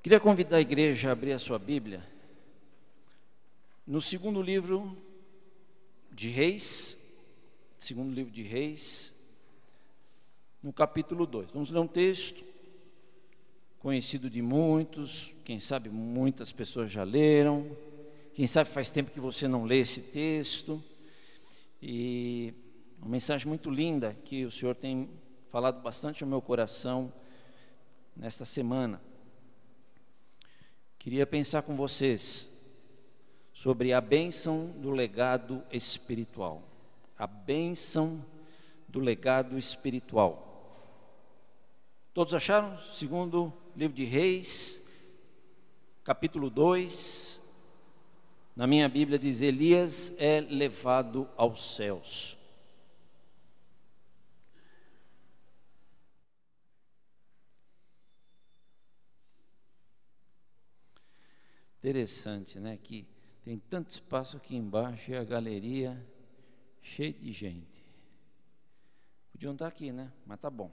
Queria convidar a igreja a abrir a sua Bíblia no segundo livro de Reis, no capítulo 2. Vamos ler um texto conhecido de muitos, quem sabe muitas pessoas já leram, quem sabe faz tempo que você não lê esse texto, e uma mensagem muito linda que o Senhor tem falado bastante ao meu coração nesta semana. Queria pensar com vocês sobre a bênção do legado espiritual. A bênção do legado espiritual. Todos acharam? Segundo livro de Reis, capítulo 2. Na minha Bíblia diz: Elias é levado aos céus. Interessante, né? Que tem tanto espaço aqui embaixo e a galeria cheia de gente. Podiam estar aqui, né? Mas tá bom.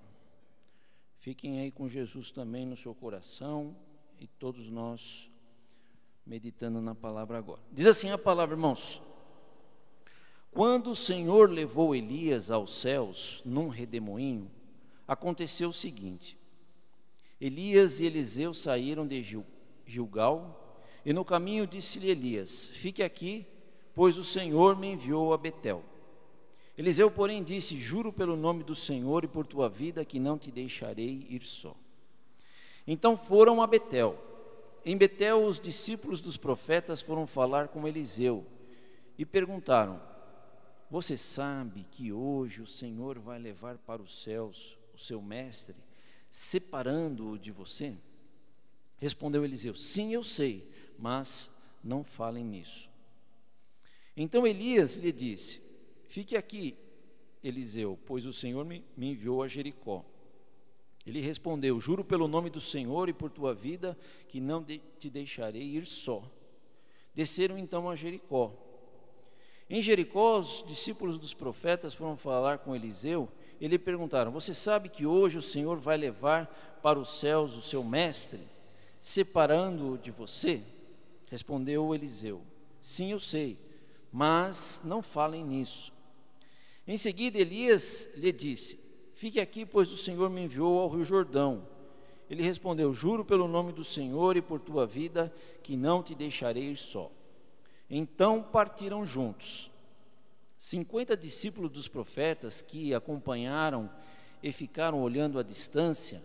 Fiquem aí com Jesus também no seu coração e todos nós meditando na palavra agora. Diz assim a palavra, irmãos: quando o Senhor levou Elias aos céus num redemoinho, aconteceu o seguinte: Elias e Eliseu saíram de Gilgal, e no caminho disse-lhe Elias: fique aqui, pois o Senhor me enviou a Betel. Eliseu, porém, disse: juro pelo nome do Senhor e por tua vida que não te deixarei ir só. Então foram a Betel. Em Betel, os discípulos dos profetas foram falar com Eliseu e perguntaram: você sabe que hoje o Senhor vai levar para os céus o seu mestre, separando-o de você? Respondeu Eliseu: sim, eu sei, mas não falem nisso. Então Elias lhe disse: fique aqui, Eliseu, pois o Senhor me enviou a Jericó. Ele respondeu: juro pelo nome do Senhor e por tua vida que não te deixarei ir só. Desceram então a Jericó. Em Jericó, os discípulos dos profetas foram falar com Eliseu e lhe perguntaram: você sabe que hoje o Senhor vai levar para os céus o seu mestre, separando-o de você? Respondeu Eliseu: sim, eu sei, mas não falem nisso. Em seguida Elias lhe disse: fique aqui, pois o Senhor me enviou ao rio Jordão. Ele respondeu: juro pelo nome do Senhor e por tua vida que não te deixarei ir só. Então partiram juntos. 50 discípulos dos profetas que acompanharam e ficaram olhando à distância,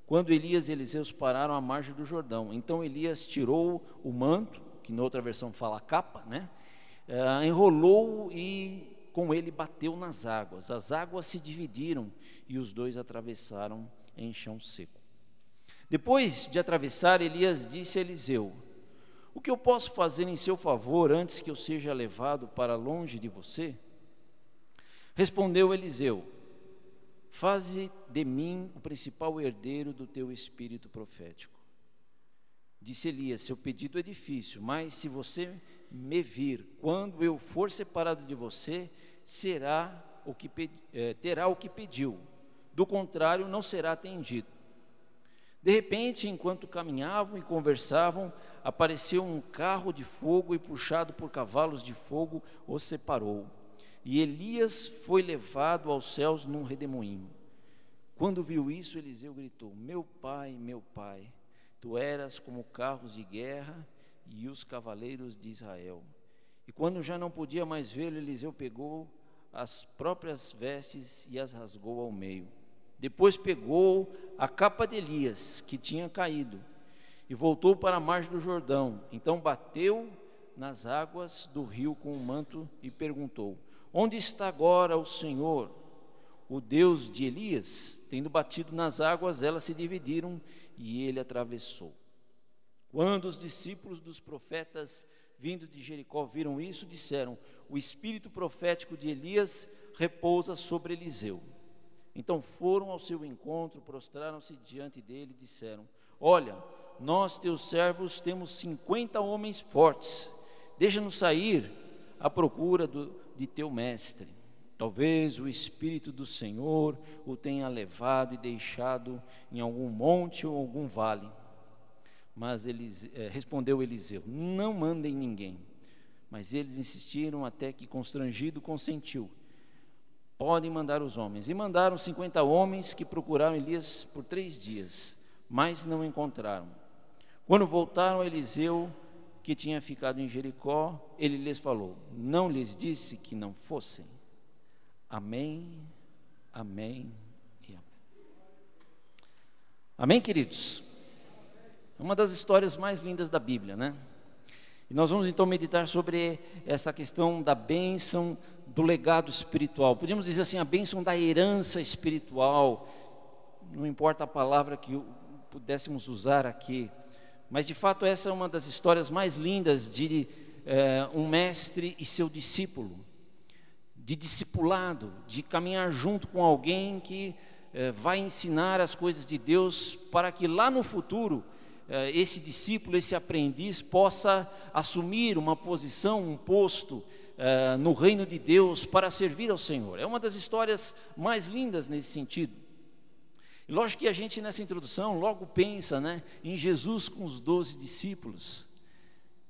quando Elias e Eliseu pararam à margem do Jordão. Então Elias tirou o manto, que na outra versão fala capa, né? Enrolou e com ele bateu nas águas. As águas se dividiram e os dois atravessaram em chão seco. Depois de atravessar, Elias disse a Eliseu: o que eu posso fazer em seu favor antes que eu seja levado para longe de você? Respondeu Eliseu: faze de mim o principal herdeiro do teu espírito profético. Disse Elias: seu pedido é difícil, mas se você me vir quando eu for separado de você, terá o que pediu, do contrário não será atendido. De repente, enquanto caminhavam e conversavam, apareceu um carro de fogo e, puxado por cavalos de fogo, os separou. E Elias foi levado aos céus num redemoinho. Quando viu isso, Eliseu gritou: meu pai, tu eras como carros de guerra e os cavaleiros de Israel. E quando já não podia mais vê-lo, Eliseu pegou as próprias vestes e as rasgou ao meio. Depois pegou a capa de Elias, que tinha caído, e voltou para a margem do Jordão. Então bateu nas águas do rio com o manto e perguntou: onde está agora o Senhor, o Deus de Elias? Tendo batido nas águas, elas se dividiram e ele atravessou. Quando os discípulos dos profetas vindo de Jericó viram isso, disseram: o espírito profético de Elias repousa sobre Eliseu. Então foram ao seu encontro, prostraram-se diante dele e disseram: olha, nós teus servos temos 50 homens fortes, deixa-nos sair à procura de teu mestre. Talvez o Espírito do Senhor o tenha levado e deixado em algum monte ou algum vale. Mas respondeu Eliseu: não mandem ninguém. Mas eles insistiram até que, constrangido, consentiu: podem mandar os homens. E mandaram 50 homens, que procuraram Elias por 3 dias, mas não encontraram. Quando voltaram a Eliseu, que tinha ficado em Jericó, ele lhes falou: não lhes disse que não fossem? Amém, amém e amém. Amém, queridos? É uma das histórias mais lindas da Bíblia, né? E nós vamos então meditar sobre essa questão da bênção do legado espiritual. Podemos dizer assim, a bênção da herança espiritual. Não importa a palavra que pudéssemos usar aqui, mas de fato essa é uma das histórias mais lindas de um mestre e seu discípulo, de discipulado, de caminhar junto com alguém que vai ensinar as coisas de Deus, para que lá no futuro esse discípulo, esse aprendiz possa assumir uma posição, um posto no reino de Deus para servir ao Senhor. É uma das histórias mais lindas nesse sentido. E lógico que a gente nessa introdução logo pensa, né, em Jesus com os 12 discípulos,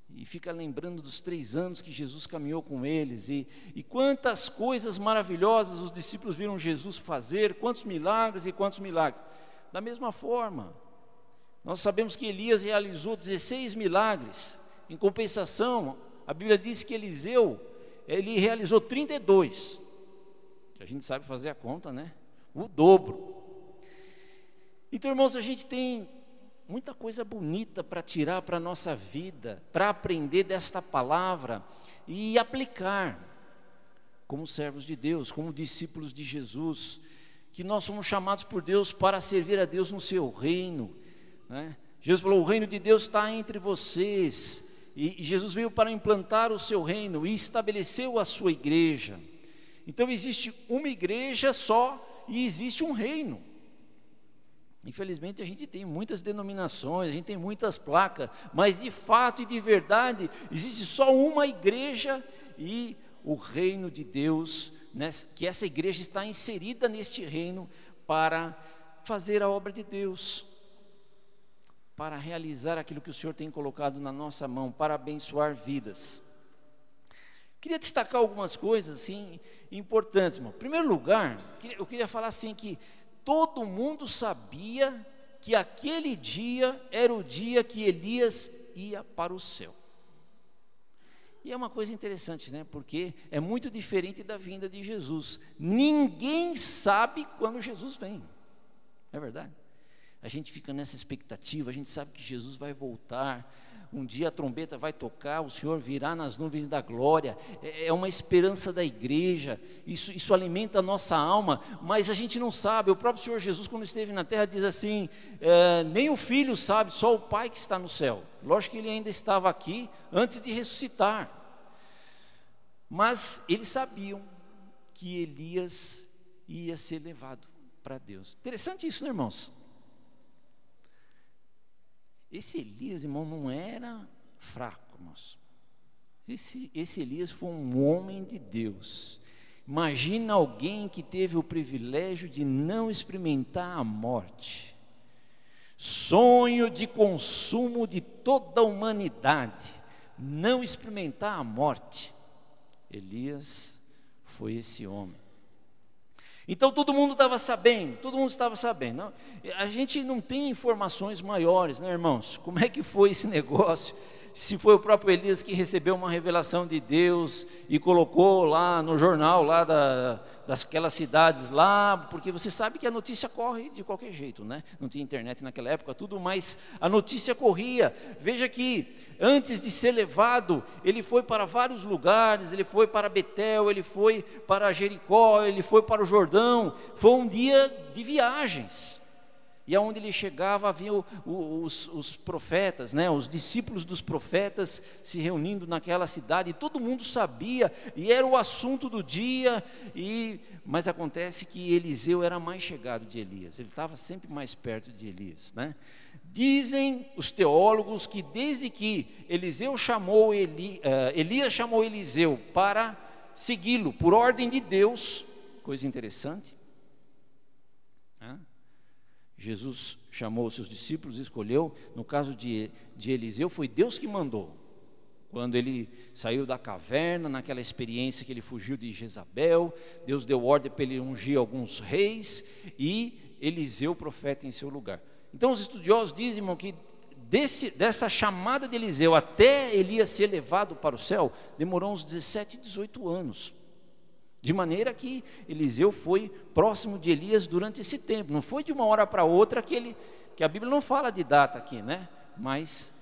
e fica lembrando dos 3 anos que Jesus caminhou com eles, e quantas coisas maravilhosas os discípulos viram Jesus fazer, quantos milagres e quantos milagres. Da mesma forma, nós sabemos que Elias realizou 16 milagres. Em compensação, a Bíblia diz que Eliseu, ele realizou 32. A gente sabe fazer a conta, né? O dobro. Então, irmãos, a gente tem muita coisa bonita para tirar para a nossa vida, para aprender desta palavra e aplicar como servos de Deus, como discípulos de Jesus, que nós somos chamados por Deus para servir a Deus no seu reino, né? Jesus falou: o reino de Deus está entre vocês, e Jesus veio para implantar o seu reino e estabeleceu a sua igreja. Então existe uma igreja só e existe um reino. Infelizmente a gente tem muitas denominações, a gente tem muitas placas, mas de fato e de verdade existe só uma igreja e o reino de Deus, né, que essa igreja está inserida neste reino para fazer a obra de Deus, para realizar aquilo que o Senhor tem colocado na nossa mão, para abençoar vidas. Queria destacar algumas coisas assim importantes, irmão. Em primeiro lugar, eu queria falar assim que todo mundo sabia que aquele dia era o dia que Elias ia para o céu. E é uma coisa interessante, né? Porque é muito diferente da vinda de Jesus. Ninguém sabe quando Jesus vem. Não é verdade? A gente fica nessa expectativa, a gente sabe que Jesus vai voltar, um dia a trombeta vai tocar, o Senhor virá nas nuvens da glória, é uma esperança da igreja, isso alimenta a nossa alma, mas a gente não sabe. O próprio Senhor Jesus, quando esteve na terra, diz assim, nem o Filho sabe, só o Pai que está no céu. Lógico que ele ainda estava aqui antes de ressuscitar, mas eles sabiam que Elias ia ser levado para Deus. Interessante isso, né, irmãos? Esse Elias, irmão, não era fraco, irmãos. Esse Elias foi um homem de Deus. Imagina alguém que teve o privilégio de não experimentar a morte. Sonho de consumo de toda a humanidade, não experimentar a morte. Elias foi esse homem. Então todo mundo estava sabendo, Não, a gente não tem informações maiores, né, irmãos? Como é que foi esse negócio? Se foi o próprio Elias que recebeu uma revelação de Deus e colocou lá no jornal lá daquelas cidades lá, porque você sabe que a notícia corre de qualquer jeito, né? Não tinha internet naquela época, tudo, mas a notícia corria. Veja que antes de ser levado, ele foi para vários lugares, ele foi para Betel, ele foi para Jericó, ele foi para o Jordão. Foi um dia de viagens. E aonde ele chegava havia os profetas, né, os discípulos dos profetas se reunindo naquela cidade, e todo mundo sabia, e era o assunto do dia, mas acontece que Eliseu era mais chegado de Elias, ele estava sempre mais perto de Elias, né? Dizem os teólogos que desde que Elias chamou Eliseu para segui-lo, por ordem de Deus, coisa interessante, né? Jesus chamou os seus discípulos e escolheu. No caso de Eliseu, foi Deus que mandou. Quando ele saiu da caverna, naquela experiência que ele fugiu de Jezabel, Deus deu ordem para ele ungir alguns reis e Eliseu, profeta, em seu lugar. Então os estudiosos dizem, irmão, que dessa chamada de Eliseu até Elias ser levado para o céu, demorou uns 17, 18 anos. De maneira que Eliseu foi próximo de Elias durante esse tempo. Não foi de uma hora para outra que a Bíblia não fala de data aqui, né? Mas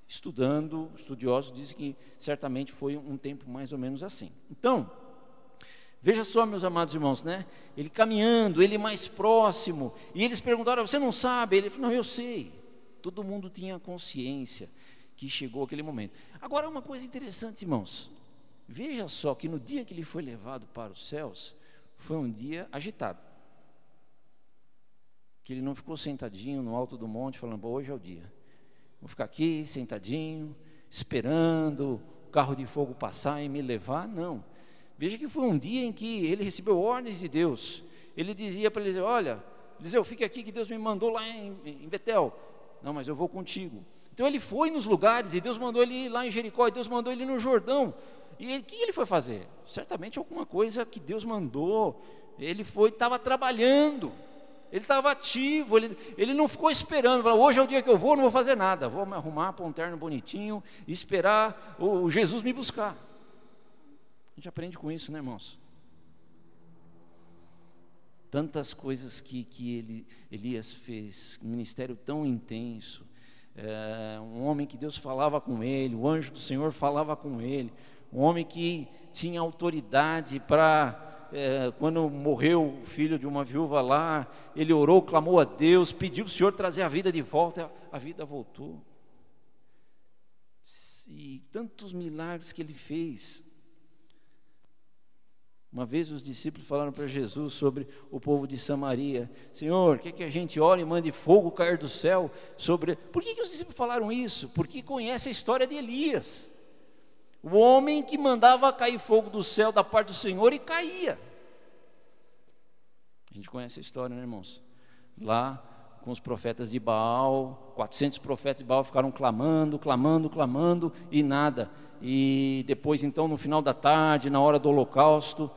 estudiosos dizem que certamente foi um tempo mais ou menos assim. Então, veja só, meus amados irmãos, né? Ele caminhando, ele mais próximo, e eles perguntaram: você não sabe? Ele falou: não, eu sei. Todo mundo tinha consciência que chegou aquele momento. Agora, uma coisa interessante, irmãos, veja só que no dia que ele foi levado para os céus, foi um dia agitado, que ele não ficou sentadinho no alto do monte falando: hoje é o dia, vou ficar aqui sentadinho, esperando o carro de fogo passar e me levar. Não, veja que foi um dia em que ele recebeu ordens de Deus. Ele dizia para Eliseu: olha, Eliseu, fique aqui que Deus me mandou lá em Betel. Não, mas eu vou contigo. Então ele foi nos lugares, e Deus mandou ele ir lá em Jericó, e Deus mandou ele ir no Jordão. E o que ele foi fazer? Certamente alguma coisa que Deus mandou. Ele estava trabalhando, ele estava ativo, ele não ficou esperando, falou: hoje é o dia que eu vou, não vou fazer nada, vou me arrumar para um terno bonitinho e esperar o Jesus me buscar. A gente aprende com isso, né, irmãos? Tantas coisas que Elias fez, um ministério tão intenso, um homem que Deus falava com ele, o anjo do Senhor falava com ele, um homem que tinha autoridade para, quando morreu o filho de uma viúva lá, ele orou, clamou a Deus, pediu para o Senhor trazer a vida de volta, a vida voltou. E tantos milagres que ele fez. Uma vez os discípulos falaram para Jesus sobre o povo de Samaria: Senhor, quer que a gente ore e mande fogo cair do céu sobre... Por que os discípulos falaram isso? Porque conhece a história de Elias, o homem que mandava cair fogo do céu da parte do Senhor e caía. A gente conhece a história, né, irmãos? Lá com os profetas de Baal, 400 profetas de Baal ficaram clamando e nada. E depois, então, no final da tarde, na hora do holocausto,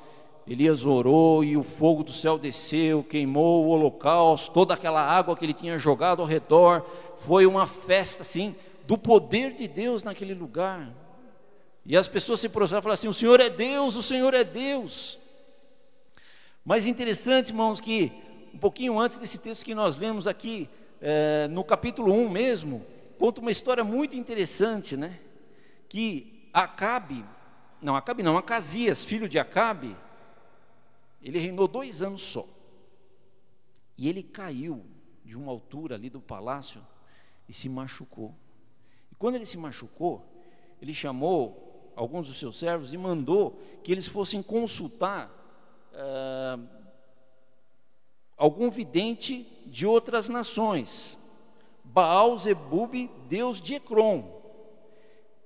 Elias orou e o fogo do céu desceu, queimou o holocausto, toda aquela água que ele tinha jogado ao redor. Foi uma festa, assim, do poder de Deus naquele lugar. E as pessoas se prostraram e falaram assim: o Senhor é Deus, o Senhor é Deus. Mas interessante, irmãos, que um pouquinho antes desse texto que nós lemos aqui, no capítulo 1 mesmo, conta uma história muito interessante, né? Que Acasias, filho de Acabe, ele reinou 2 anos só, e ele caiu de uma altura ali do palácio e se machucou. E quando ele se machucou, ele chamou alguns dos seus servos e mandou que eles fossem consultar algum vidente de outras nações, Baal-zebub, deus de Ecrom.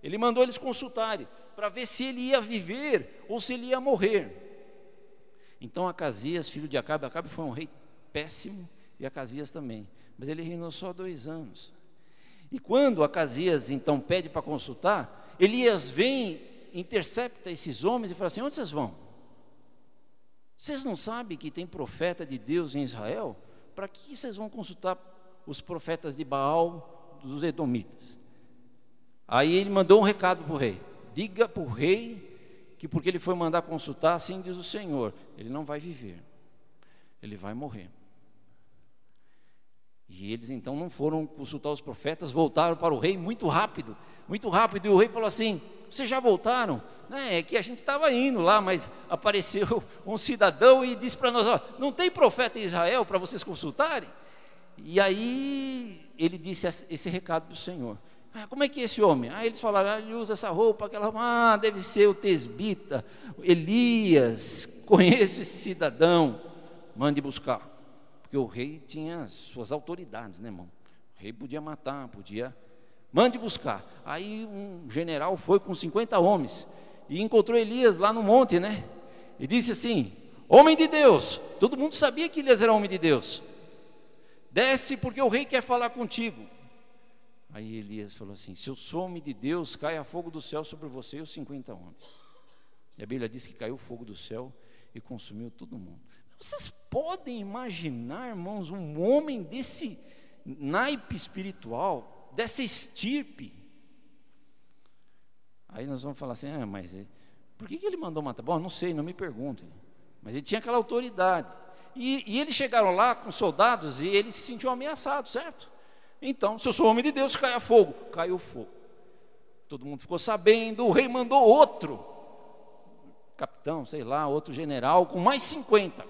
Ele mandou eles consultarem para ver se ele ia viver ou se ele ia morrer. Então Acasias, filho de Acabe foi um rei péssimo, e Acasias também, mas ele reinou só 2 anos. E quando Acasias então pede para consultar, Elias vem, intercepta esses homens e fala assim: onde vocês vão? Vocês não sabem que tem profeta de Deus em Israel? Para que vocês vão consultar os profetas de Baal, dos edomitas? Aí ele mandou um recado para o rei: diga para o rei que porque ele foi mandar consultar, assim diz o Senhor, ele não vai viver, ele vai morrer. E eles então não foram consultar os profetas, voltaram para o rei muito rápido, e o rei falou assim: vocês já voltaram? É que a gente estava indo lá, mas apareceu um cidadão e disse para nós: ó, não tem profeta em Israel para vocês consultarem? E aí ele disse esse recado para o Senhor: como é que é esse homem? Eles falaram: ele usa essa roupa, aquela roupa, deve ser o tesbita, Elias, conheço esse cidadão, mande buscar. Porque o rei tinha suas autoridades, né, irmão? O rei podia matar, mande buscar. Aí um general foi com 50 homens e encontrou Elias lá no monte, né? E disse assim: homem de Deus. Todo mundo sabia que Elias era homem de Deus. desce porque o rei quer falar contigo. Aí Elias falou assim: se eu sou homem de Deus, caia fogo do céu sobre você e os 50 homens. E a Bíblia diz que caiu fogo do céu e consumiu todo mundo. Vocês podem imaginar, irmãos, um homem desse naipe espiritual, dessa estirpe? Aí nós vamos falar assim: mas por que ele mandou matar? Bom, não sei, não me perguntem. Mas ele tinha aquela autoridade. E eles chegaram lá com soldados e ele se sentiu ameaçado, certo? Então, se eu sou homem de Deus, caia fogo. Caiu fogo. Todo mundo ficou sabendo, o rei mandou outro capitão, sei lá, outro general, com mais 50.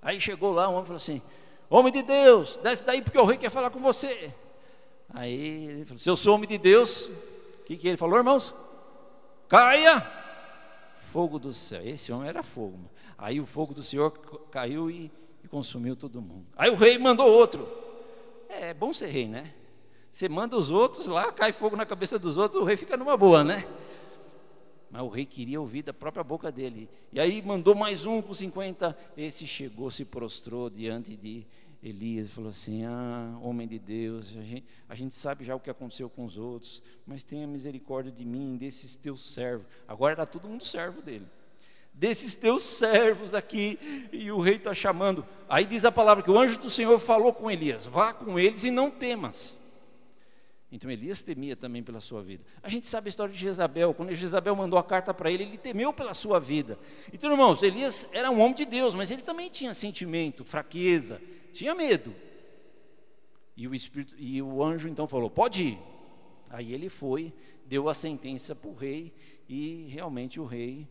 Aí chegou lá, o homem falou assim: homem de Deus, desce daí porque o rei quer falar com você. Aí ele falou: se eu sou homem de Deus, o que ele falou, irmãos? Caia fogo do céu. Esse homem era fogo. Aí o fogo do Senhor caiu e consumiu todo mundo. Aí o rei mandou outro. É bom ser rei, né? Você manda os outros lá, cai fogo na cabeça dos outros, o rei fica numa boa, né? Mas o rei queria ouvir da própria boca dele. E aí mandou mais um com 50. Esse chegou, se prostrou diante de Elias e falou assim: homem de Deus, a gente sabe já o que aconteceu com os outros, mas tenha misericórdia de mim, desses teus servos. Agora era todo mundo servo dele. Desses teus servos aqui, e o rei está chamando. Aí diz a palavra que o anjo do Senhor falou com Elias: vá com eles e não temas. Então Elias temia também pela sua vida. A gente sabe a história de Jezabel. Quando Jezabel mandou a carta para ele, ele temeu pela sua vida. Então, irmãos, Elias era um homem de Deus, mas ele também tinha sentimento, fraqueza, tinha medo. E o anjo então falou: pode ir. Aí ele foi, deu a sentença para o rei, e realmente o rei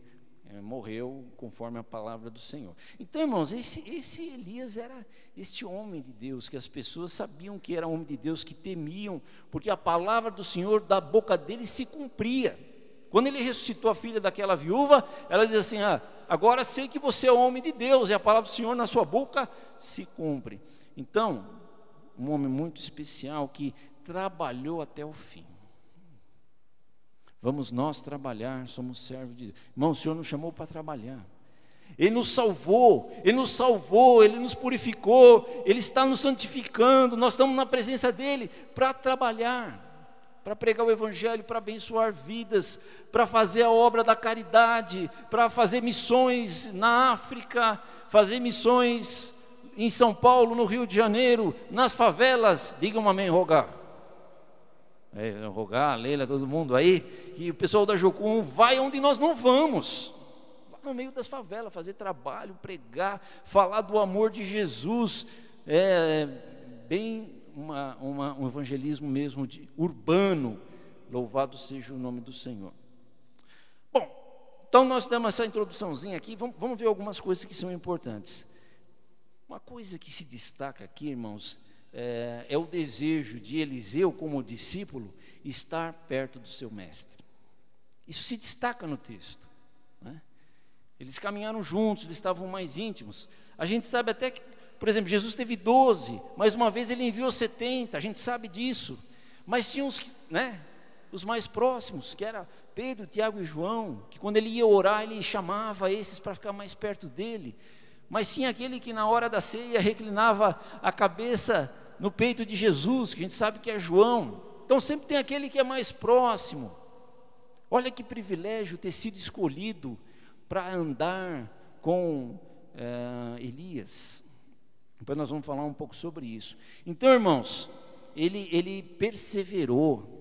morreu conforme a palavra do Senhor. Então, irmãos, esse Elias era este homem de Deus, que as pessoas sabiam que era homem de Deus, que temiam, porque a palavra do Senhor da boca dele se cumpria. Quando ele ressuscitou a filha daquela viúva, ela diz assim: agora sei que você é homem de Deus, e a palavra do Senhor na sua boca se cumpre. Então, um homem muito especial, que trabalhou até o fim. Vamos nós trabalhar, somos servos de Deus. Irmão, o Senhor nos chamou para trabalhar. Ele nos salvou, Ele nos purificou, Ele está nos santificando. Nós estamos na presença dEle para trabalhar, para pregar o Evangelho, para abençoar vidas, para fazer a obra da caridade, para fazer missões na África, fazer missões em São Paulo, no Rio de Janeiro, nas favelas. Digam amém, rogar. Rogar, Leila, todo mundo aí, e o pessoal da Jocum vai onde nós não vamos, lá no meio das favelas, fazer trabalho, pregar, falar do amor de Jesus, bem um evangelismo mesmo urbano. Louvado seja o nome do Senhor. Bom, então nós damos essa introduçãozinha aqui, vamos ver algumas coisas que são importantes. Uma coisa que se destaca aqui, irmãos, é o desejo de Eliseu, como discípulo, estar perto do seu mestre. Isso se destaca no texto, né? Eles caminharam juntos, eles estavam mais íntimos. A gente sabe até que, por exemplo, Jesus teve 12, mas uma vez ele enviou 70, a gente sabe disso. Mas tinha os mais próximos, que era Pedro, Tiago e João, que quando ele ia orar, ele chamava esses para ficar mais perto dele. Mas tinha aquele que na hora da ceia reclinava a cabeça no peito de Jesus, que a gente sabe que é João. Então sempre tem aquele que é mais próximo. Olha que privilégio ter sido escolhido para andar com Elias. Depois nós vamos falar um pouco sobre isso. Então, irmãos, ele perseverou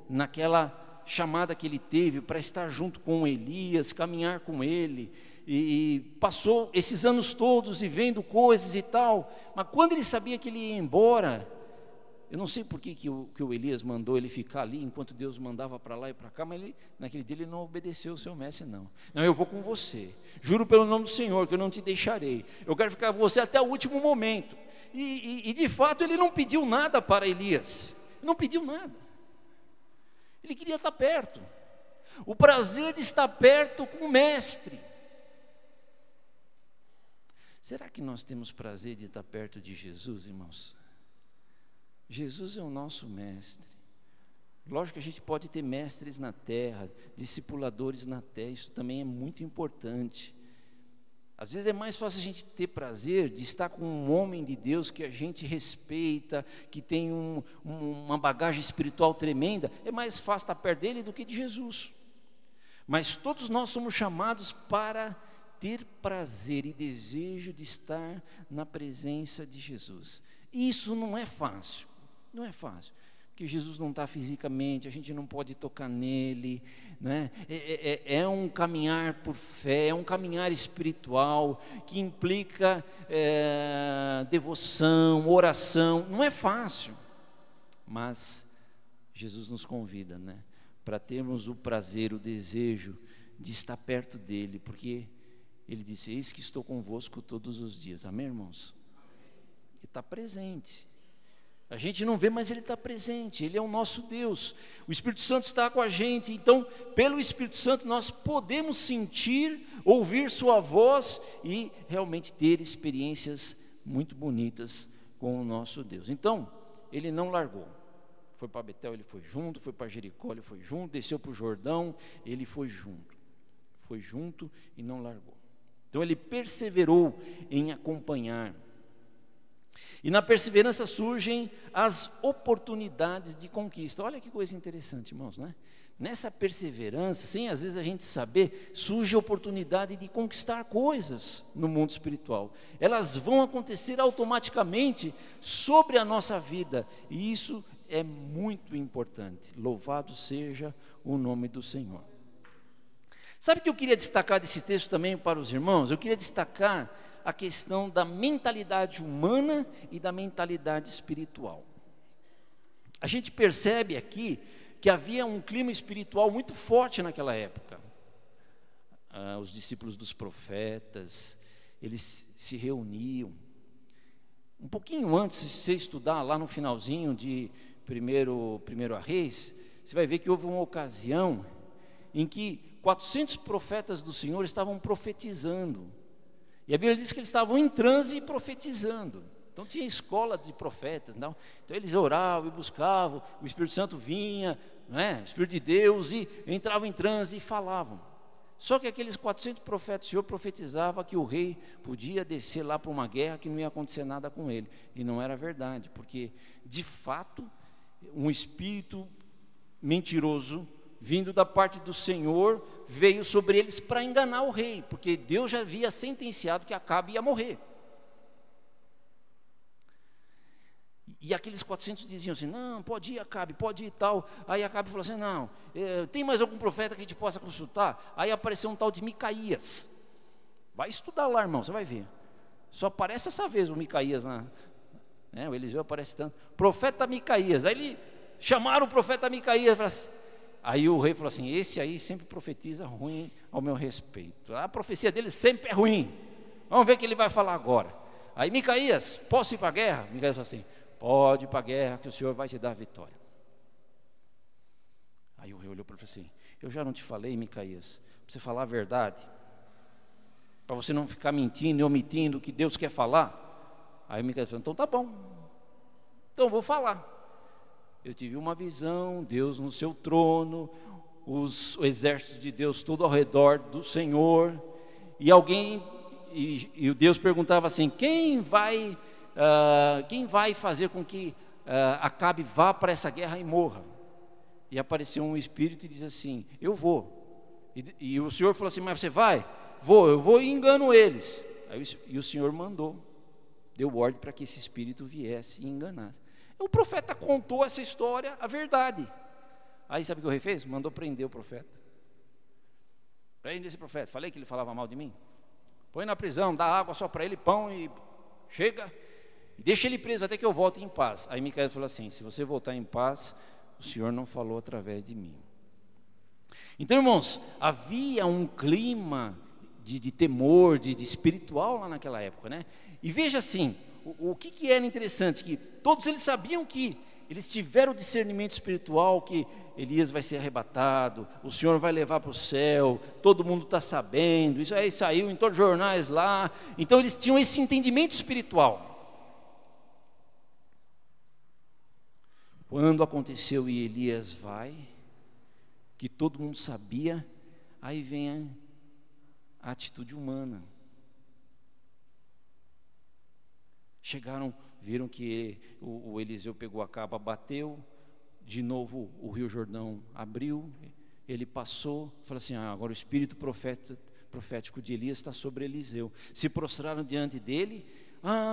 naquela chamada que ele teve para estar junto com Elias, caminhar com ele, e passou esses anos todos e vendo coisas e tal, mas quando ele sabia que ele ia embora, eu não sei por que o Elias mandou ele ficar ali, enquanto Deus mandava para lá e para cá, mas naquele dia ele não obedeceu o seu mestre, não, eu vou com você, juro pelo nome do Senhor que eu não te deixarei, eu quero ficar com você até o último momento, e de fato ele não pediu nada para Elias, não pediu nada, ele queria estar perto, o prazer de estar perto com o mestre. Será que nós temos prazer de estar perto de Jesus, irmãos? Jesus é o nosso mestre. Lógico que a gente pode ter mestres na terra, discipuladores na terra, isso também é muito importante. Às vezes é mais fácil a gente ter prazer de estar com um homem de Deus que a gente respeita, que tem uma bagagem espiritual tremenda. É mais fácil estar perto dele do que de Jesus. Mas todos nós somos chamados para ter prazer e desejo de estar na presença de Jesus. Isso não é fácil, não é fácil. Porque Jesus não está fisicamente, a gente não pode tocar nele, né? É um caminhar por fé, é um caminhar espiritual, que implica devoção, oração, não é fácil, mas Jesus nos convida, né? Para termos o prazer, o desejo de estar perto dele, porque ele disse, eis que estou convosco todos os dias, amém, irmãos? Ele está presente. A gente não vê, mas Ele está presente, Ele é o nosso Deus, o Espírito Santo está com a gente, então, pelo Espírito Santo, nós podemos sentir, ouvir Sua voz e realmente ter experiências muito bonitas com o nosso Deus. Então, Ele não largou, foi para Betel, Ele foi junto, foi para Jericó, Ele foi junto, desceu para o Jordão, Ele foi junto e não largou. Então, Ele perseverou em acompanhar. E na perseverança surgem as oportunidades de conquista. Olha que coisa interessante, irmãos, né? Nessa perseverança, sem às vezes a gente saber, surge a oportunidade de conquistar coisas no mundo espiritual. Elas vão acontecer automaticamente sobre a nossa vida, e isso é muito importante. Louvado seja o nome do Senhor. Sabe o que eu queria destacar desse texto também para os irmãos? Eu queria destacar a questão da mentalidade humana e da mentalidade espiritual. A gente percebe aqui que havia um clima espiritual muito forte naquela época. Os discípulos dos profetas, eles se reuniam. Um pouquinho antes, se você estudar lá no finalzinho de 1 Reis, você vai ver que houve uma ocasião em que 400 profetas do Senhor estavam profetizando. E a Bíblia diz que eles estavam em transe e profetizando. Então tinha escola de profetas, não? Então eles oravam e buscavam, o Espírito Santo vinha, né? O Espírito de Deus, e entravam em transe e falavam. Só que aqueles 400 profetas, o Senhor profetizava que o rei podia descer lá para uma guerra, que não ia acontecer nada com ele. E não era verdade, porque de fato um espírito mentiroso vindo da parte do Senhor, veio sobre eles para enganar o rei, porque Deus já havia sentenciado que Acabe ia morrer. E aqueles 400 diziam assim, não, pode ir Acabe, pode ir e tal. Aí Acabe falou assim, não, tem mais algum profeta que a gente possa consultar? Aí apareceu um tal de Micaías. Vai estudar lá, irmão, você vai ver. Só aparece essa vez o Micaías, né? O Eliseu aparece tanto. Profeta Micaías. Aí ele chamaram o profeta Micaías e falaram assim, aí o rei falou assim, esse aí sempre profetiza ruim ao meu respeito. A profecia dele sempre é ruim. Vamos ver o que ele vai falar agora. Aí Micaías, posso ir para a guerra? Micaías falou assim, pode ir para a guerra que o Senhor vai te dar a vitória. Aí o rei olhou para ele e falou assim, eu já não te falei, Micaías, para você falar a verdade, para você não ficar mentindo e omitindo o que Deus quer falar. Aí Micaías falou, então tá bom, então vou falar. Eu tive uma visão, Deus no seu trono, os exércitos de Deus todo ao redor do Senhor, e o Deus perguntava assim, quem vai fazer com que Acabe vá para essa guerra e morra? E apareceu um espírito e diz assim, eu vou. E o Senhor falou assim, mas você vai? Eu vou e engano eles. E o Senhor deu ordem para que esse espírito viesse e enganasse. O profeta contou essa história, a verdade. Aí sabe o que o rei fez? Mandou prender o profeta. Prende esse profeta. Falei que ele falava mal de mim? Põe na prisão, dá água só para ele, pão e chega. E deixa ele preso até que eu volte em paz. Aí Micaías falou assim, se você voltar em paz, o Senhor não falou através de mim. Então, irmãos, havia um clima de temor, de espiritual lá naquela época, né? E veja assim, o que era interessante, que todos eles sabiam que eles tiveram o discernimento espiritual, que Elias vai ser arrebatado, o Senhor vai levar para o céu, todo mundo está sabendo, isso aí saiu em todos os jornais lá, então eles tinham esse entendimento espiritual. Quando aconteceu e Elias vai, que todo mundo sabia, aí vem a atitude humana. Chegaram, viram que o Eliseu pegou a capa, bateu, de novo o Rio Jordão abriu, ele passou, falou assim, agora o espírito profético de Elias está sobre Eliseu. Se prostraram diante dele,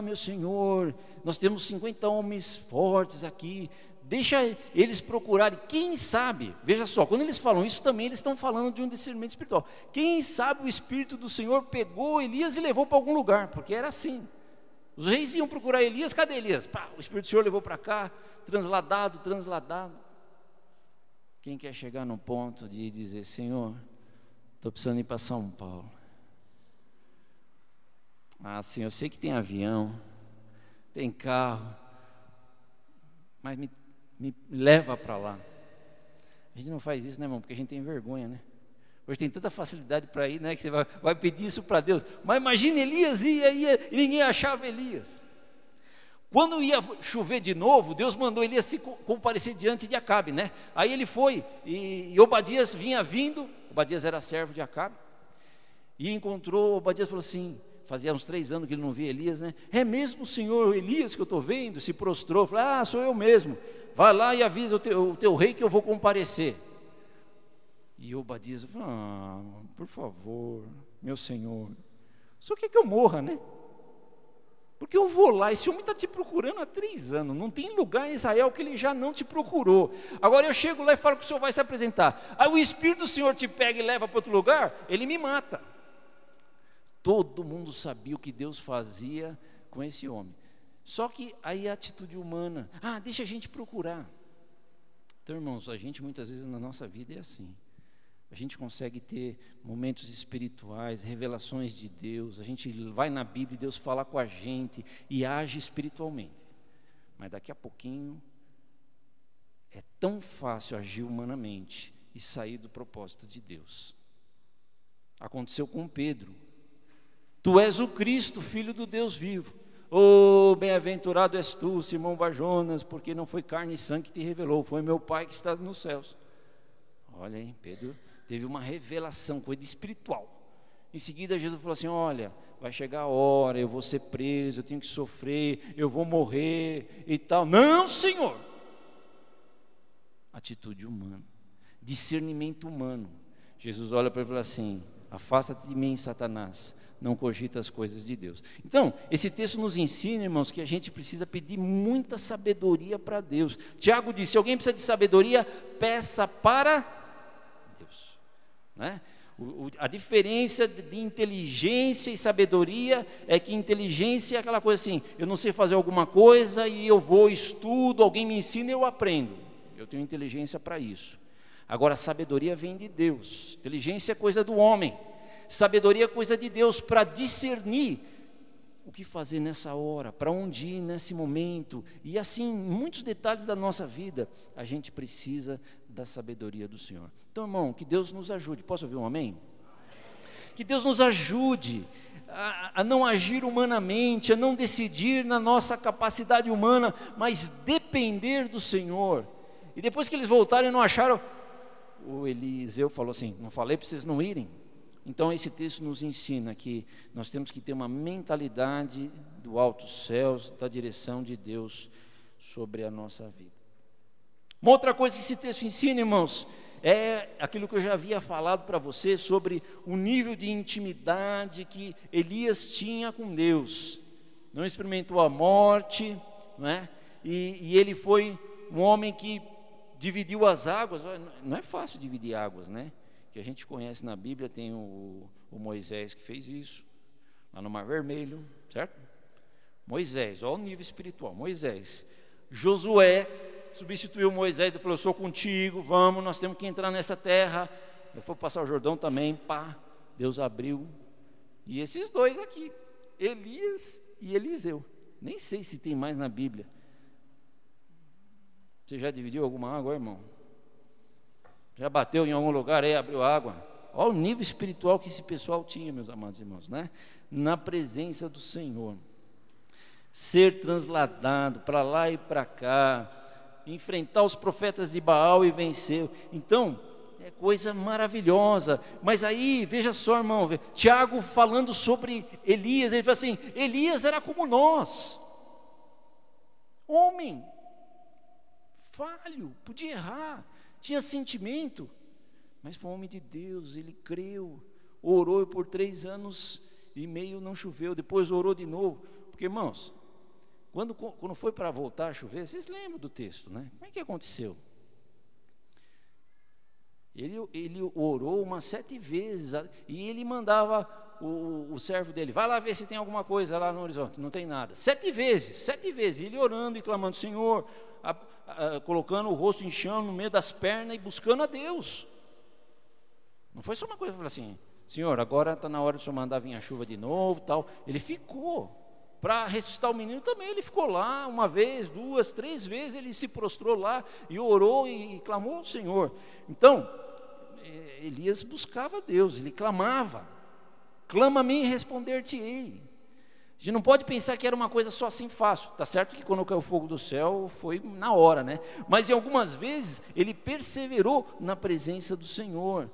meu Senhor, nós temos 50 homens fortes aqui, deixa eles procurarem, quem sabe, veja só, quando eles falam isso também, eles estão falando de um discernimento espiritual, quem sabe o Espírito do Senhor pegou Elias e levou para algum lugar, porque era assim, os reis iam procurar Elias, cadê Elias? O Espírito do Senhor levou para cá, transladado, quem quer chegar no ponto de dizer, Senhor, estou precisando ir para São Paulo, Senhor, eu sei que tem avião, tem carro, mas me leva para lá. A gente não faz isso, né, irmão? Porque a gente tem vergonha, né? Hoje tem tanta facilidade para ir, né? Que você vai pedir isso para Deus. Mas imagine Elias ia e ninguém achava Elias. Quando ia chover de novo, Deus mandou Elias se comparecer diante de Acabe, né? Aí ele foi, e Obadias vinha vindo, Obadias era servo de Acabe, e encontrou, Obadias falou assim, fazia uns 3 anos que ele não via Elias, né? É mesmo o senhor Elias que eu estou vendo? Se prostrou, falou, sou eu mesmo, vai lá e avisa o teu rei que eu vou comparecer. E Obadias falou, por favor, meu senhor, só quer que eu morra, né? Porque eu vou lá, esse homem está te procurando há 3 anos, não tem lugar em Israel que ele já não te procurou. Agora eu chego lá e falo que o senhor vai se apresentar, aí o Espírito do Senhor te pega e leva para outro lugar, ele me mata. Todo mundo sabia o que Deus fazia com esse homem. Só que aí a atitude humana, deixa a gente procurar. Então, irmãos, a gente muitas vezes na nossa vida é assim. A gente consegue ter momentos espirituais, revelações de Deus, a gente vai na Bíblia e Deus fala com a gente e age espiritualmente. Mas daqui a pouquinho, é tão fácil agir humanamente e sair do propósito de Deus. Aconteceu com Pedro. Tu és o Cristo, Filho do Deus vivo. Bem-aventurado és tu, Simão Barjonas, porque não foi carne e sangue que te revelou, foi meu Pai que está nos céus. Olha aí, Pedro teve uma revelação, coisa espiritual. Em seguida Jesus falou assim, olha, vai chegar a hora, eu vou ser preso, eu tenho que sofrer, eu vou morrer e tal. Não, Senhor! Atitude humana, discernimento humano. Jesus olha para ele e fala assim, afasta-te de mim, Satanás, não cogita as coisas de Deus. Então, esse texto nos ensina, irmãos, que a gente precisa pedir muita sabedoria para Deus. Tiago disse, se alguém precisa de sabedoria, peça para Deus, né? A diferença de inteligência e sabedoria é que inteligência é aquela coisa assim, eu não sei fazer alguma coisa e eu vou, estudo, alguém me ensina e eu aprendo. Eu tenho inteligência para isso. Agora, sabedoria vem de Deus. Inteligência é coisa do homem. Sabedoria é coisa de Deus para discernir o que fazer nessa hora, para onde ir nesse momento. E assim, muitos detalhes da nossa vida, a gente precisa da sabedoria do Senhor. Então, irmão, que Deus nos ajude. Posso ouvir um amém? Que Deus nos ajude a não agir humanamente, a não decidir na nossa capacidade humana, mas depender do Senhor. E depois que eles voltaram e não acharam, o Eliseu falou assim, não falei para vocês não irem? Então esse texto nos ensina que nós temos que ter uma mentalidade do alto céus, da direção de Deus sobre a nossa vida. Uma outra coisa que esse texto ensina, irmãos, é aquilo que eu já havia falado para você sobre o nível de intimidade que Elias tinha com Deus. Não experimentou a morte, não é? E ele foi um homem que dividiu as águas. Não é fácil dividir águas, né? Que a gente conhece na Bíblia, tem o Moisés que fez isso, lá no Mar Vermelho, certo? Moisés, olha o nível espiritual, Moisés. Josué substituiu Moisés, ele falou, eu sou contigo, vamos, nós temos que entrar nessa terra. Eu fui passar o Jordão também, Deus abriu. E esses dois aqui, Elias e Eliseu, nem sei se tem mais na Bíblia. Você já dividiu alguma água, irmão? Já bateu em algum lugar aí, abriu água? Olha o nível espiritual que esse pessoal tinha, meus amados irmãos, né? Na presença do Senhor. Ser transladado para lá e para cá, enfrentar os profetas de Baal e vencer. Então, é coisa maravilhosa. Mas aí, veja só, irmão, Tiago falando sobre Elias, ele fala assim, Elias era como nós. Homem, falho, podia errar, tinha sentimento, mas foi um homem de Deus, ele creu, orou por 3 anos e meio, não choveu, depois orou de novo, porque irmãos, quando foi para voltar a chover, vocês lembram do texto, né? Como é que aconteceu? Ele orou umas 7 vezes, e ele mandava o servo dele, vai lá ver se tem alguma coisa lá no horizonte, não tem nada, 7 vezes, ele orando e clamando, Senhor, colocando o rosto em chão no meio das pernas e buscando a Deus. Não foi só uma coisa, falou assim, Senhor, agora está na hora de o Senhor mandar vir a chuva de novo, tal. Ele ficou, para ressuscitar o menino também, ele ficou lá 1 vez, 2, 3 vezes, ele se prostrou lá e orou e clamou ao Senhor. Então, Elias buscava a Deus, ele clamava, clama-me e responder-te-ei. A gente não pode pensar que era uma coisa só assim fácil, tá certo que quando caiu o fogo do céu foi na hora, né? Mas em algumas vezes ele perseverou na presença do Senhor,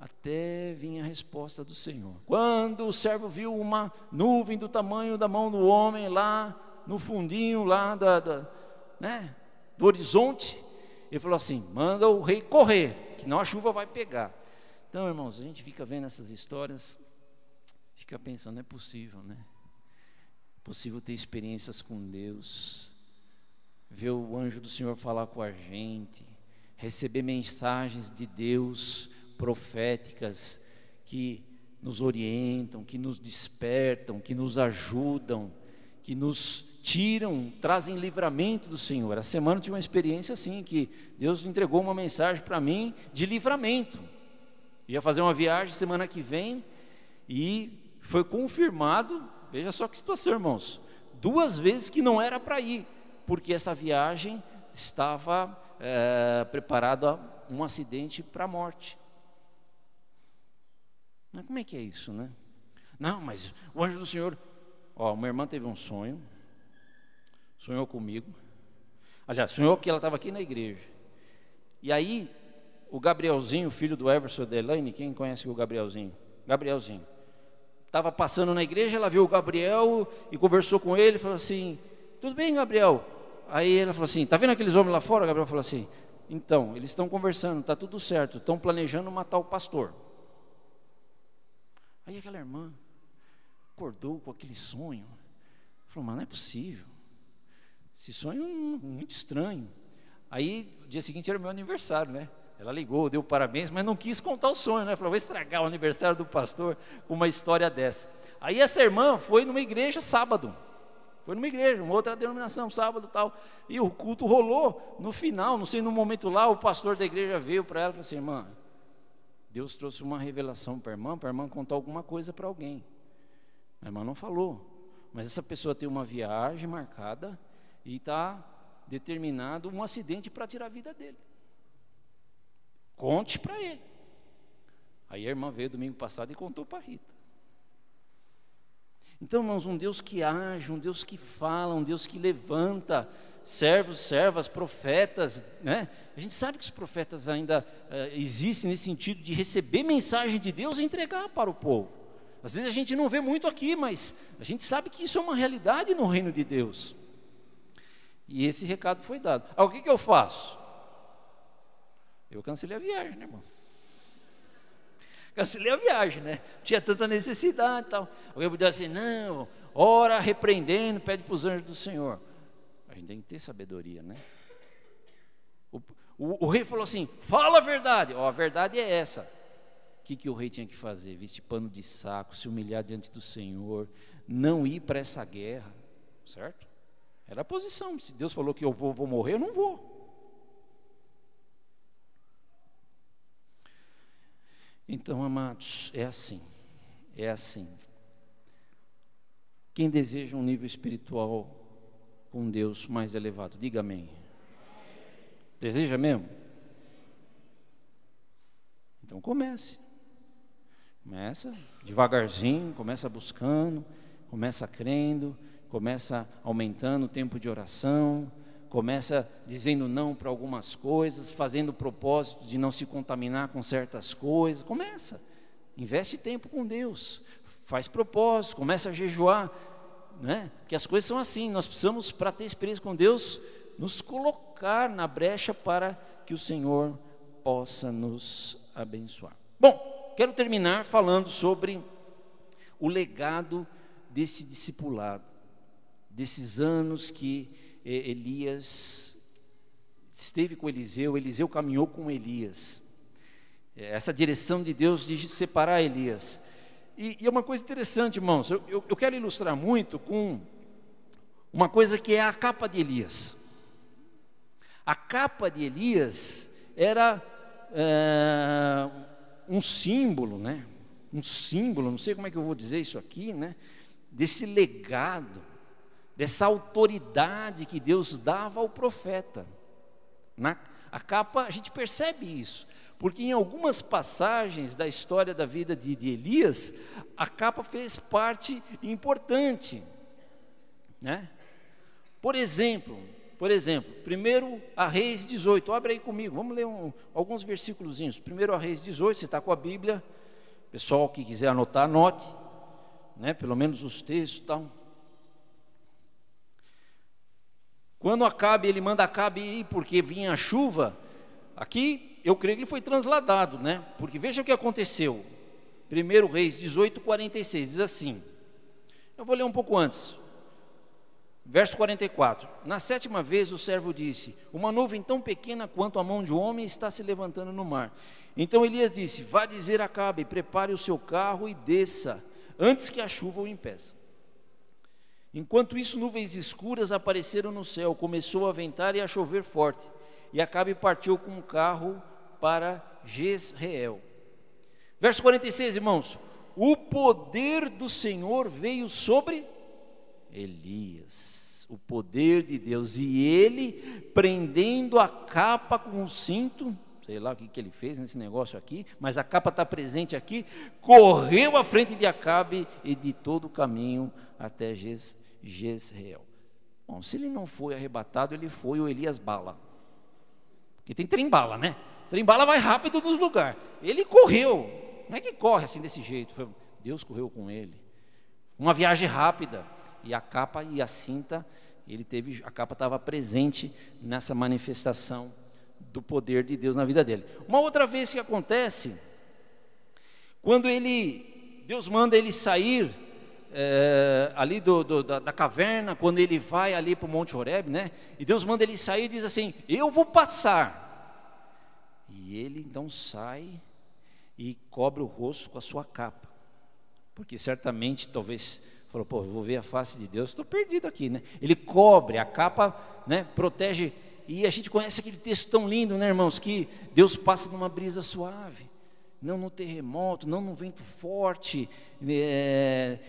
até vir a resposta do Senhor. Quando o servo viu uma nuvem do tamanho da mão do homem lá no fundinho lá do horizonte, ele falou assim, manda o rei correr, que senão a chuva vai pegar. Então, irmãos, a gente fica vendo essas histórias, fica pensando, não é possível, né? Possível ter experiências com Deus, ver o anjo do Senhor falar com a gente, receber mensagens de Deus proféticas que nos orientam, que nos despertam, que nos ajudam, que nos tiram, trazem livramento do Senhor. A semana eu tive uma experiência assim, que Deus entregou uma mensagem para mim de livramento. Ia fazer uma viagem semana que vem e foi confirmado, veja só que situação, irmãos, 2 vezes que não era para ir, porque essa viagem estava preparada um acidente para a morte. Mas como é que é isso, né? Não, mas o anjo do Senhor, uma irmã teve um sonho, sonhou comigo, aliás, sonhou que ela estava aqui na igreja, e aí o Gabrielzinho, filho do Everson da Elaine, quem conhece o Gabrielzinho, estava passando na igreja, ela viu o Gabriel e conversou com ele, falou assim, tudo bem, Gabriel? Aí ela falou assim, está vendo aqueles homens lá fora? O Gabriel falou assim, então, eles estão conversando, está tudo certo, estão planejando matar o pastor. Aí aquela irmã acordou com aquele sonho, falou, mas não é possível, esse sonho é muito estranho. Aí, no dia seguinte era o meu aniversário, né? Ela ligou, deu parabéns, mas não quis contar o sonho, né? Falou, vou estragar o aniversário do pastor com uma história dessa. Aí essa irmã foi numa igreja sábado, uma outra denominação, sábado e tal, e o culto rolou, no final, não sei, no momento lá, o pastor da igreja veio para ela e falou assim, irmã, Deus trouxe uma revelação para a irmã contar alguma coisa para alguém. A irmã não falou, mas essa pessoa tem uma viagem marcada e está determinado um acidente para tirar a vida dele. Conte para ele. Aí a irmã veio domingo passado e contou para a Rita. Então, irmãos, um Deus que age, um Deus que fala, um Deus que levanta servos, servas, profetas, né? A gente sabe que os profetas ainda existem nesse sentido de receber mensagem de Deus e entregar para o povo. Às vezes a gente não vê muito aqui, mas a gente sabe que isso é uma realidade no reino de Deus. E esse recado foi dado. O que eu faço? Eu cancelei a viagem, né, irmão? Cancelei a viagem, né? Tinha tanta necessidade e tal. Alguém podia dizer assim, não, ora repreendendo, pede para os anjos do Senhor. A gente tem que ter sabedoria, né? O rei falou assim, fala a verdade. A verdade é essa. O que o rei tinha que fazer? Vestir pano de saco, se humilhar diante do Senhor, não ir para essa guerra, certo? Era a posição. Se Deus falou que eu vou morrer, eu não vou. Então, amados, é assim. Quem deseja um nível espiritual com Deus mais elevado, diga amém. Deseja mesmo? Então comece devagarzinho, começa buscando, começa crendo, começa aumentando o tempo de oração, começa dizendo não para algumas coisas, fazendo o propósito de não se contaminar com certas coisas, investe tempo com Deus, faz propósito, começa a jejuar, né? Que as coisas são assim, nós precisamos, para ter experiência com Deus, nos colocar na brecha para que o Senhor possa nos abençoar. Bom, quero terminar falando sobre o legado desse discipulado, desses anos que Elias esteve com Eliseu, Eliseu caminhou com Elias, essa direção de Deus de separar Elias. E é uma coisa interessante, irmãos, eu quero ilustrar muito com uma coisa que é a capa de Elias. A capa de Elias era um símbolo, né? Um símbolo, não sei como é que eu vou dizer isso aqui, né? Desse legado, dessa autoridade que Deus dava ao profeta. A capa, a gente percebe isso, porque em algumas passagens da história da vida de Elias, a capa fez parte importante, né? Por exemplo, 1 a Reis 18, abre aí comigo, vamos ler alguns versículozinhos. 1 a Reis 18, você está com a Bíblia, pessoal que quiser anotar, anote, né? Pelo menos os textos e tal. Quando Acabe, ele manda Acabe ir porque vinha a chuva, aqui eu creio que ele foi transladado, né? Porque veja o que aconteceu. 1 Reis 18, 46, diz assim, eu vou ler um pouco antes, verso 44, na 7ª vez o servo disse, uma nuvem tão pequena quanto a mão de um homem está se levantando no mar. Então Elias disse, vá dizer a Acabe, prepare o seu carro e desça, antes que a chuva o impeça. Enquanto isso, nuvens escuras apareceram no céu, começou a ventar e a chover forte, e Acabe partiu com o carro para Jezreel. Verso 46, irmãos, o poder do Senhor veio sobre Elias, o poder de Deus, e ele, prendendo a capa com o cinto, sei lá o que ele fez nesse negócio aqui, mas a capa está presente aqui, correu à frente de Acabe e de todo o caminho até Jezreel. Bom, se ele não foi arrebatado, ele foi o Elias Bala, porque tem trem-bala, né? Trem-bala vai rápido nos lugares, ele correu, não é que corre assim desse jeito, Deus correu com ele, uma viagem rápida, e a capa e a cinta, a capa estava presente nessa manifestação do poder de Deus na vida dele. Uma outra vez que acontece, quando Deus manda ele sair ali da caverna, quando ele vai ali para o Monte Horebe, né? E Deus manda ele sair e diz assim, eu vou passar. E ele então sai e cobre o rosto com a sua capa, porque certamente, talvez, falou, pô, vou ver a face de Deus, estou perdido aqui, né? Ele cobre, a capa, né, protege. E a gente conhece aquele texto tão lindo, né, irmãos, que Deus passa numa brisa suave, não no terremoto, não no vento forte,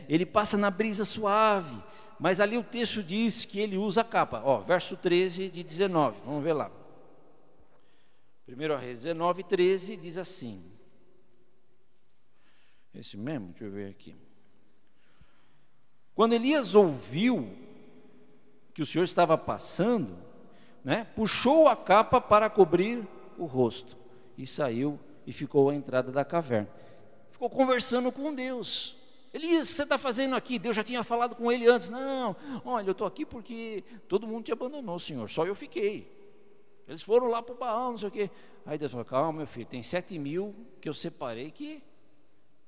ele passa na brisa suave, mas ali o texto diz que ele usa a capa, verso 13 de 19, vamos ver lá, 1 Reis 19, 13, diz assim, esse mesmo, deixa eu ver aqui, quando Elias ouviu que o Senhor estava passando, né, puxou a capa para cobrir o rosto e saiu e ficou à entrada da caverna. Ficou conversando com Deus. Elias, o que você está fazendo aqui? Deus já tinha falado com ele antes. Não, olha, eu estou aqui porque todo mundo te abandonou, Senhor, só eu fiquei. Eles foram lá para o Baal, não sei o quê. Aí Deus falou, calma, meu filho, tem 7.000 que eu separei que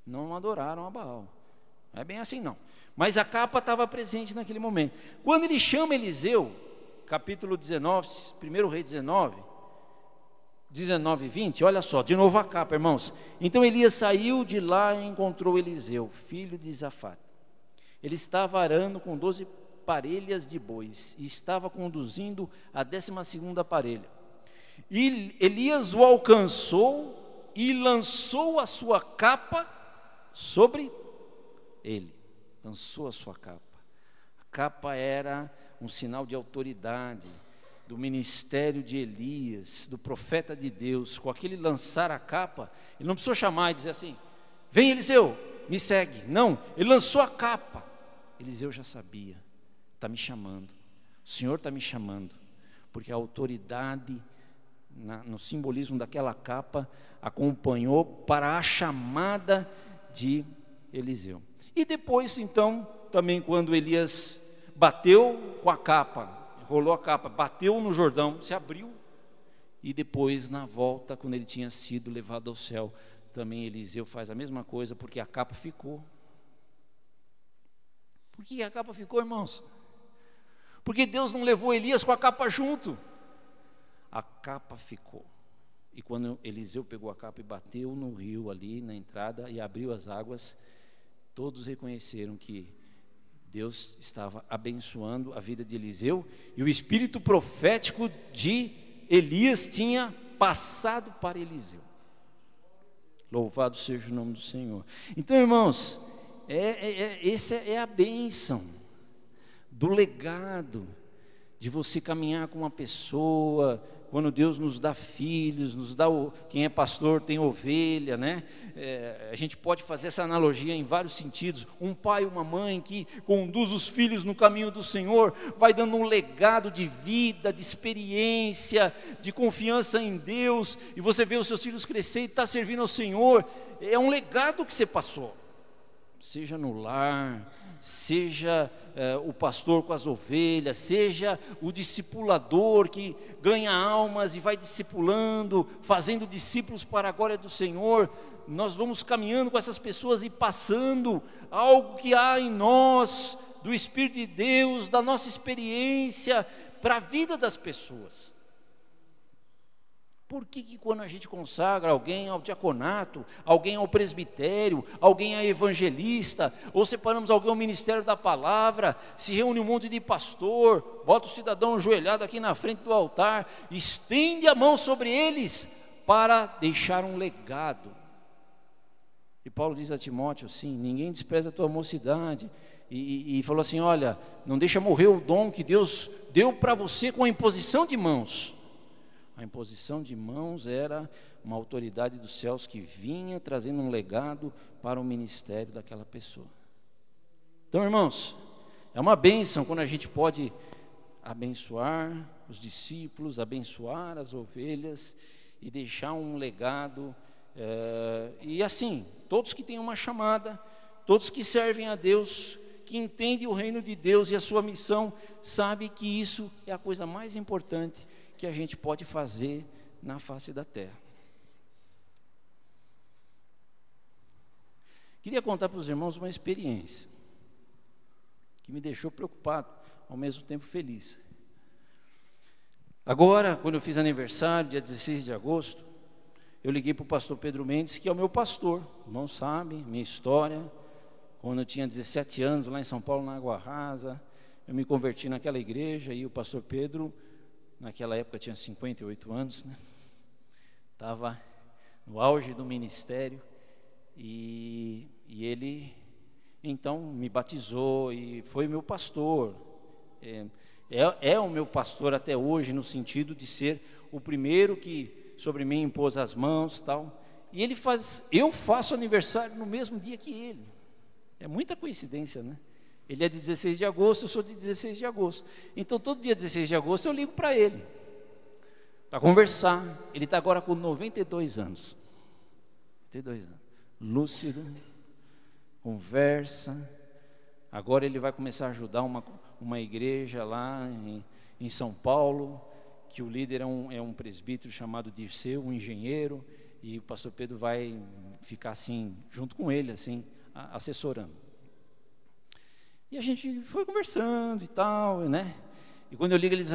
não adoraram a Baal. Não é bem assim não. Mas a capa estava presente naquele momento. Quando ele chama Eliseu, capítulo 19, 1 Reis 19 e 20, olha só, de novo a capa, irmãos. Então Elias saiu de lá e encontrou Eliseu, filho de Safate. Ele estava arando com 12 parelhas de bois e estava conduzindo a 12ª parelha. E Elias o alcançou e lançou a sua capa sobre ele. Lançou a sua capa. A capa era um sinal de autoridade do ministério de Elias, do profeta de Deus. Com aquele lançar a capa, ele não precisou chamar e dizer assim, vem Eliseu, me segue. Não, ele lançou a capa. Eliseu já sabia, está me chamando, o Senhor está me chamando, porque a autoridade no simbolismo daquela capa acompanhou para a chamada de Eliseu. E depois então também quando Elias bateu com a capa, rolou a capa, bateu no Jordão, se abriu, e depois na volta, quando ele tinha sido levado ao céu, também Eliseu faz a mesma coisa, porque a capa ficou. Por que a capa ficou, irmãos? Porque Deus não levou Elias com a capa junto. A capa ficou. E quando Eliseu pegou a capa e bateu no rio ali na entrada e abriu as águas, todos reconheceram que Deus estava abençoando a vida de Eliseu, e o espírito profético de Elias tinha passado para Eliseu. Louvado seja o nome do Senhor. Então, irmãos, essa é a bênção do legado, de você caminhar com uma pessoa. Quando Deus nos dá filhos, quem é pastor tem ovelha, né? A gente pode fazer essa analogia em vários sentidos. Um pai e uma mãe que conduz os filhos no caminho do Senhor, vai dando um legado de vida, de experiência, de confiança em Deus, e você vê os seus filhos crescer e está servindo ao Senhor. É um legado que você passou, seja no lar, seja o pastor com as ovelhas, seja o discipulador que ganha almas e vai discipulando, fazendo discípulos para a glória do Senhor. Nós vamos caminhando com essas pessoas e passando algo que há em nós, do Espírito de Deus, da nossa experiência, para a vida das pessoas. Por que quando a gente consagra alguém ao diaconato, alguém ao presbitério, alguém a evangelista, ou separamos alguém ao ministério da palavra, se reúne um monte de pastor, bota o cidadão ajoelhado aqui na frente do altar, estende a mão sobre eles para deixar um legado? E Paulo diz a Timóteo assim: ninguém despreza a tua mocidade, e falou assim: olha, não deixa morrer o dom que Deus deu para você com a imposição de mãos. A imposição de mãos era uma autoridade dos céus que vinha trazendo um legado para o ministério daquela pessoa. Então, irmãos, é uma bênção quando a gente pode abençoar os discípulos, abençoar as ovelhas e deixar um legado. E assim, todos que têm uma chamada, todos que servem a Deus, que entendem o reino de Deus e a sua missão, sabem que isso é a coisa mais importante que a gente pode fazer na face da terra. Queria contar para os irmãos uma experiência que me deixou preocupado, ao mesmo tempo feliz. Agora, quando eu fiz aniversário, dia 16 de agosto, eu liguei para o pastor Pedro Mendes, que é o meu pastor. O irmão sabe minha história. Quando eu tinha 17 anos, lá em São Paulo, na Água Rasa, eu me converti naquela igreja, e o pastor Pedro, naquela época tinha 58 anos, né? Estava no auge do ministério, e ele então me batizou e foi meu pastor. É o meu pastor até hoje, no sentido de ser o primeiro que sobre mim impôs as mãos, tal. E eu faço aniversário no mesmo dia que ele. É muita coincidência, né? Ele é de 16 de agosto, eu sou de 16 de agosto. Então, todo dia 16 de agosto eu ligo para ele, para conversar. Ele está agora com 92 anos. 92 anos. Lúcido, conversa. Agora ele vai começar a ajudar uma igreja lá em São Paulo, que o líder é um presbítero chamado Dirceu, um engenheiro, e o pastor Pedro vai ficar assim, junto com ele, assim, assessorando. E a gente foi conversando e tal, né? E quando eu ligo, ele diz: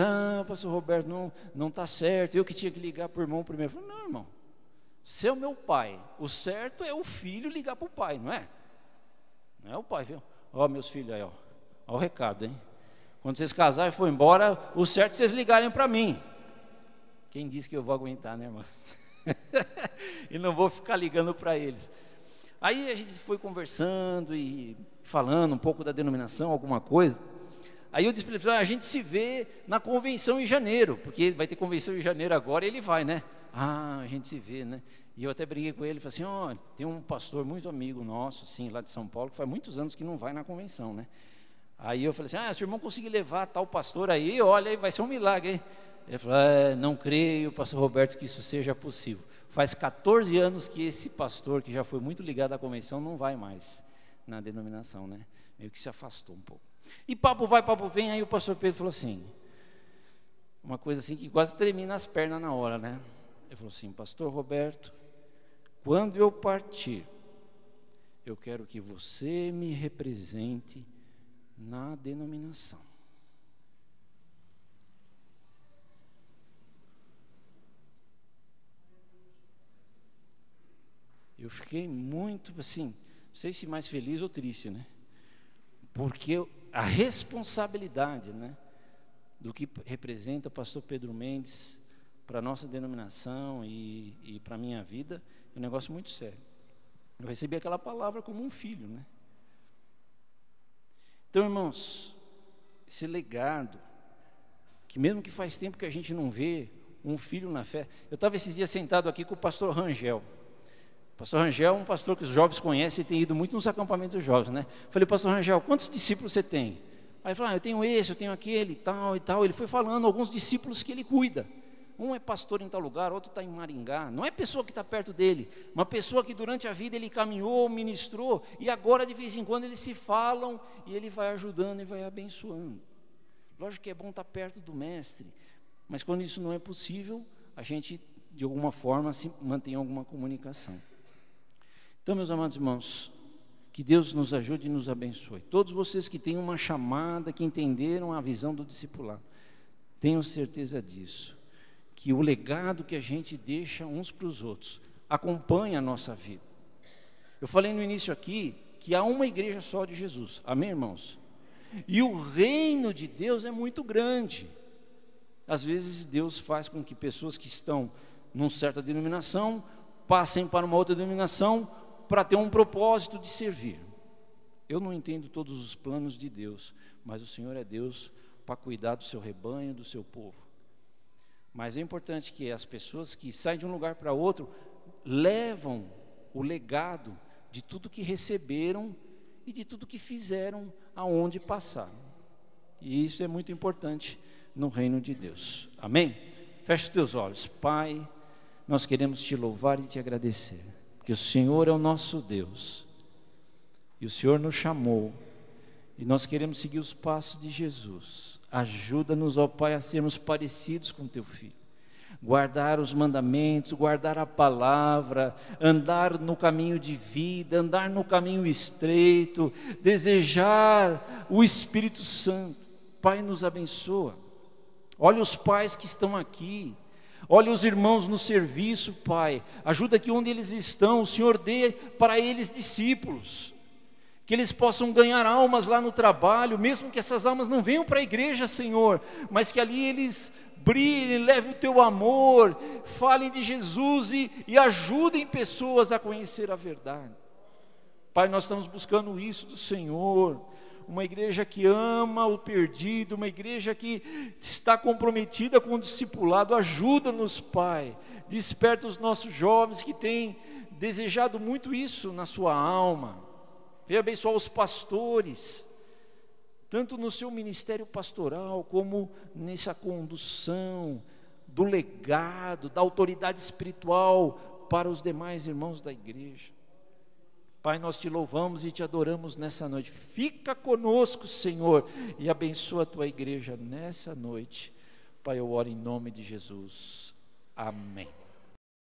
pastor Roberto, não está certo, eu que tinha que ligar para o irmão primeiro. Eu falei: não, irmão, você é o meu pai, o certo é o filho ligar para o pai, não é? Não é o pai, viu? Ó, meus filhos aí, ó o recado, hein? Quando vocês casarem e for embora, o certo é vocês ligarem para mim. Quem disse que eu vou aguentar, né, irmão? E não vou ficar ligando para eles. Aí a gente foi conversando e falando um pouco da denominação, alguma coisa. Aí eu disse para ele: a gente se vê na convenção em janeiro, porque vai ter convenção em janeiro agora, e ele vai, né? A gente se vê, né? E eu até briguei com ele, falei assim: ó, tem um pastor muito amigo nosso, assim, lá de São Paulo, que faz muitos anos que não vai na convenção, né? Aí eu falei assim: se o irmão conseguir levar tal pastor aí, olha, aí vai ser um milagre, hein? Ele falou: não creio, pastor Roberto, que isso seja possível. Faz 14 anos que esse pastor, que já foi muito ligado à convenção, não vai mais na denominação, né? meio que se afastou um pouco. E papo vai, papo vem, aí o pastor Pedro falou assim, uma coisa assim que quase tremia nas pernas na hora, né? Ele falou assim, pastor Roberto, quando eu partir, eu quero que você me represente na denominação. Eu fiquei muito assim, não sei se mais feliz ou triste, né? Porque a responsabilidade, né, do que representa o pastor Pedro Mendes para a nossa denominação e para a minha vida, é um negócio muito sério. Eu recebi aquela palavra como um filho, né? Então, irmãos, esse legado, que mesmo que faz tempo que a gente não vê um filho na fé. Eu estava esses dias sentado aqui com o pastor Rangel. O pastor Rangel é um pastor que os jovens conhecem e tem ido muito nos acampamentos dos jovens, né? Falei, pastor Rangel, quantos discípulos você tem? Aí ele falou, eu tenho esse, eu tenho aquele, tal e tal. Ele foi falando alguns discípulos que ele cuida. Um é pastor em tal lugar, outro está em Maringá. Não é pessoa que está perto dele, uma pessoa que durante a vida ele caminhou, ministrou, e agora de vez em quando eles se falam, e ele vai ajudando e vai abençoando. Lógico que é bom estar perto do mestre, mas quando isso não é possível, a gente de alguma forma se mantém alguma comunicação. Então, meus amados irmãos, que Deus nos ajude e nos abençoe. Todos vocês que têm uma chamada, que entenderam a visão do discipulado, tenham certeza disso, que o legado que a gente deixa uns para os outros acompanha a nossa vida. Eu falei no início aqui que há uma igreja só de Jesus, amém, irmãos? E o reino de Deus é muito grande. Às vezes Deus faz com que pessoas que estão numa certa denominação passem para uma outra denominação para ter um propósito de servir. Eu não entendo todos os planos de Deus, mas o Senhor é Deus para cuidar do seu rebanho, do seu povo. Mas é importante que as pessoas que saem de um lugar para outro levam o legado de tudo que receberam e de tudo que fizeram aonde passaram. E isso é muito importante no reino de Deus. Amém? Feche os teus olhos. Pai, nós queremos te louvar e te agradecer, porque o Senhor é o nosso Deus, e o Senhor nos chamou, e nós queremos seguir os passos de Jesus. Ajuda-nos, ó Pai, a sermos parecidos com teu Filho, guardar os mandamentos, guardar a palavra, andar no caminho de vida, andar no caminho estreito, desejar o Espírito Santo. Pai, nos abençoa. Olha os pais que estão aqui, olha os irmãos no serviço, Pai, ajuda que onde eles estão, o Senhor dê para eles discípulos, que eles possam ganhar almas lá no trabalho, mesmo que essas almas não venham para a igreja, Senhor, mas que ali eles brilhem, levem o teu amor, falem de Jesus e ajudem pessoas a conhecer a verdade. Pai, nós estamos buscando isso do Senhor, uma igreja que ama o perdido, uma igreja que está comprometida com o discipulado. Ajuda-nos, Pai, desperta os nossos jovens que têm desejado muito isso na sua alma. Venha abençoar os pastores, tanto no seu ministério pastoral, como nessa condução do legado, da autoridade espiritual para os demais irmãos da igreja. Pai, nós te louvamos e te adoramos nessa noite. Fica conosco, Senhor, e abençoa a tua igreja nessa noite. Pai, eu oro em nome de Jesus. Amém.